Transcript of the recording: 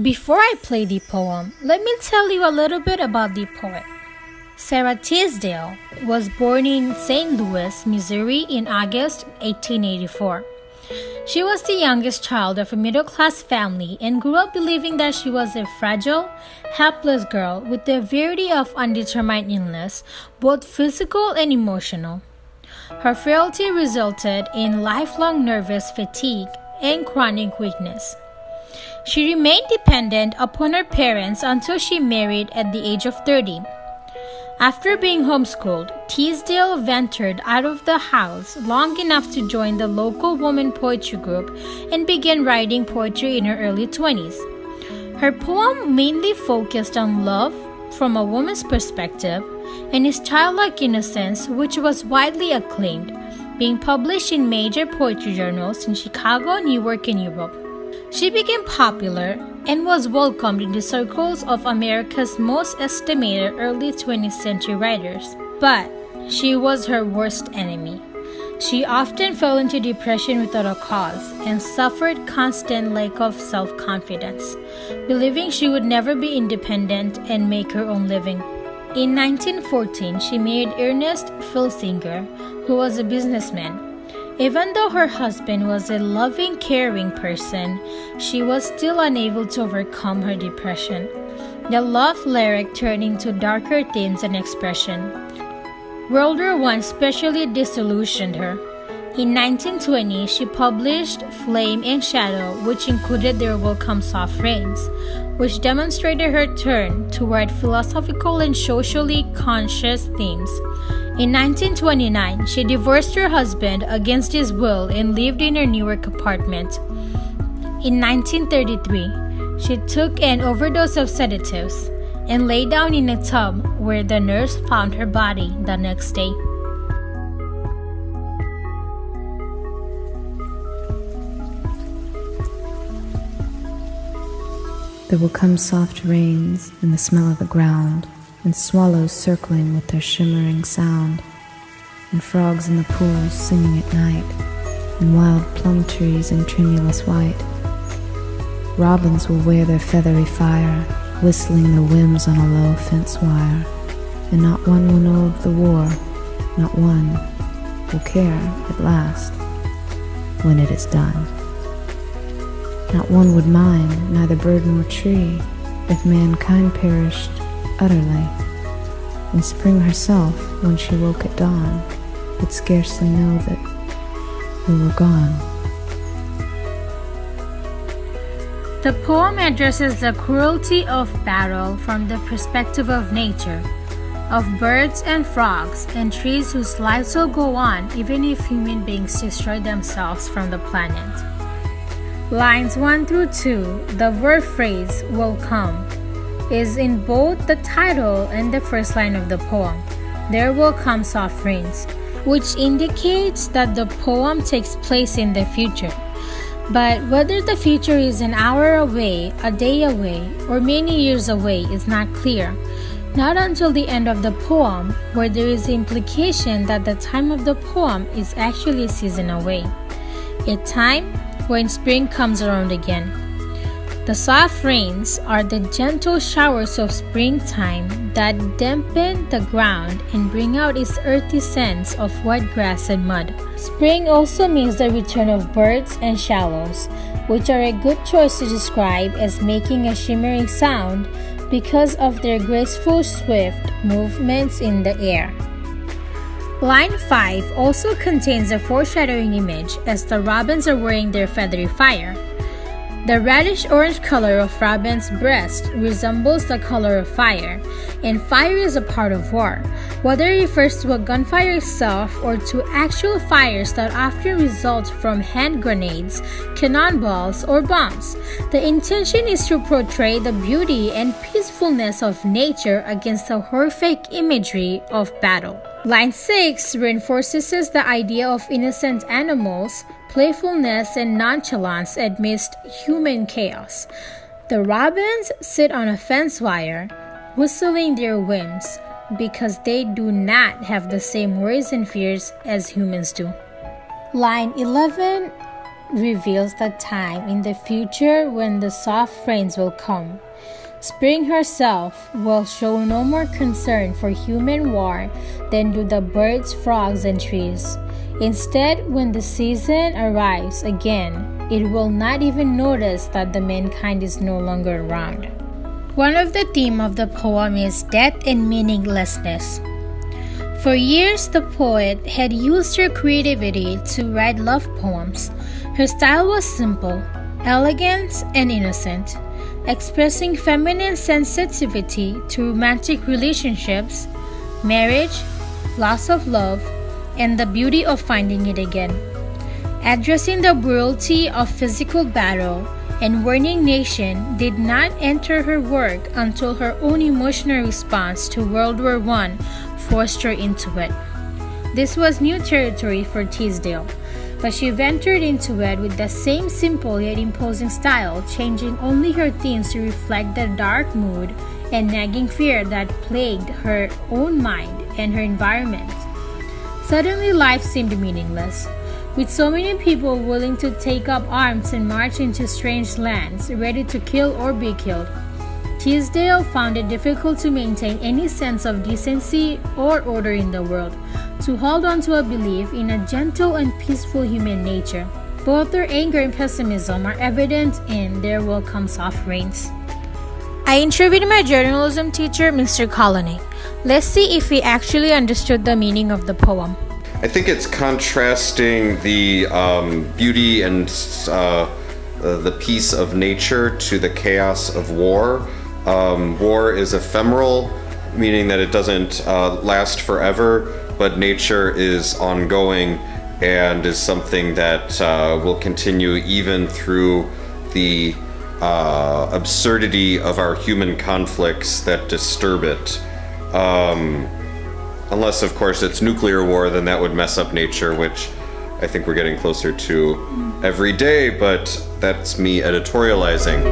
Before I play the poem, let me tell you a little bit about the poet. Sara Teasdale was born in St. Louis, Missouri in August 1884. She was the youngest child of a middle-class family and grew up believing that she was a fragile, helpless girl with a variety of undetermined illness, both physical and emotional. Her frailty resulted in lifelong nervous fatigue and chronic weakness. She remained dependent upon her parents until she married at the age of 30. After being homeschooled, Teasdale ventured out of the house long enough to join the local woman poetry group and began writing poetry in her early 20s. Her poem mainly focused on love from a woman's perspective and his childlike innocence, which was widely acclaimed, being published in major poetry journals in Chicago, New York, and Europe. She became popular and was welcomed in the circles of America's most estimated early 20th century writers. But she was her worst enemy. She often fell into depression without a cause and suffered constant lack of self-confidence, believing she would never be independent and make her own living. In 1914, she married Ernest Filsinger, who was a businessman. Even though her husband was a loving, caring person, she was still unable to overcome her depression. The love lyric turned into darker themes and expression. World War I especially disillusioned her. In 1920, she published Flame and Shadow, which included There Will Come Soft Rains, which demonstrated her turn toward philosophical and socially conscious themes. In 1929, she divorced her husband against his will and lived in her New York apartment. In 1933, she took an overdose of sedatives and lay down in a tub where the nurse found her body the next day. There will come soft rains and the smell of the ground, and swallows circling with their shimmering sound, and frogs in the pools singing at night, and wild plum trees in tremulous white. Robins will wear their feathery fire, whistling their whims on a low fence wire, and not one will know of the war, not one will care at last when it is done. Not one would mind, neither bird nor tree, if mankind perished utterly, and spring herself, when she woke at dawn, would scarcely know that we were gone. The poem addresses the cruelty of battle from the perspective of nature, of birds and frogs and trees whose lives will go on even if human beings destroy themselves from the planet. Lines 1 through 2, the verb phrase will come, is in both the title and the first line of the poem. There will come soft rains, which indicates that the poem takes place in the future. But whether the future is an hour away, a day away, or many years away is not clear. Not until the end of the poem, where there is the implication that the time of the poem is actually a season away, a time when spring comes around again. The soft rains are the gentle showers of springtime that dampen the ground and bring out its earthy scents of wet grass and mud. Spring also means the return of birds and shallows, which are a good choice to describe as making a shimmering sound because of their graceful, swift movements in the air. Line 5 also contains a foreshadowing image as the robins are wearing their feathery fire. The reddish-orange color of robin's breast resembles the color of fire, and fire is a part of war, whether it refers to a gunfire itself or to actual fires that often result from hand grenades, cannonballs, or bombs. The intention is to portray the beauty and peacefulness of nature against the horrific imagery of battle. Line 6 reinforces the idea of innocent animals, playfulness, and nonchalance amidst human chaos. The robins sit on a fence wire, whistling their whims, because they do not have the same worries and fears as humans do. Line 11 reveals the time in the future when the soft rains will come. Spring herself will show no more concern for human war than do the birds, frogs, and trees. Instead, when the season arrives again, it will not even notice that the mankind is no longer around. One of the themes of the poem is death and meaninglessness. For years, the poet had used her creativity to write love poems. Her style was simple, elegant, and innocent, expressing feminine sensitivity to romantic relationships, marriage, loss of love, and the beauty of finding it again. Addressing the brutality of physical battle and warning nation did not enter her work until her own emotional response to World War I forced her into it. This was new territory for Teasdale, but she ventured into it with the same simple yet imposing style, changing only her themes to reflect the dark mood and nagging fear that plagued her own mind and her environment. Suddenly, life seemed meaningless. With so many people willing to take up arms and march into strange lands, ready to kill or be killed, Teasdale found it difficult to maintain any sense of decency or order in the world, to hold on to a belief in a gentle and peaceful human nature. Both her anger and pessimism are evident in There Will Come Soft Rains. I interviewed my journalism teacher, Mr. Colony. Let's see if he actually understood the meaning of the poem. I think it's contrasting the beauty and the peace of nature to the chaos of war. War is ephemeral, meaning that it doesn't last forever, but nature is ongoing and is something that will continue even through the absurdity of our human conflicts that disturb it. Unless, of course, it's nuclear war, then that would mess up nature, which I think we're getting closer to every day, but that's me editorializing.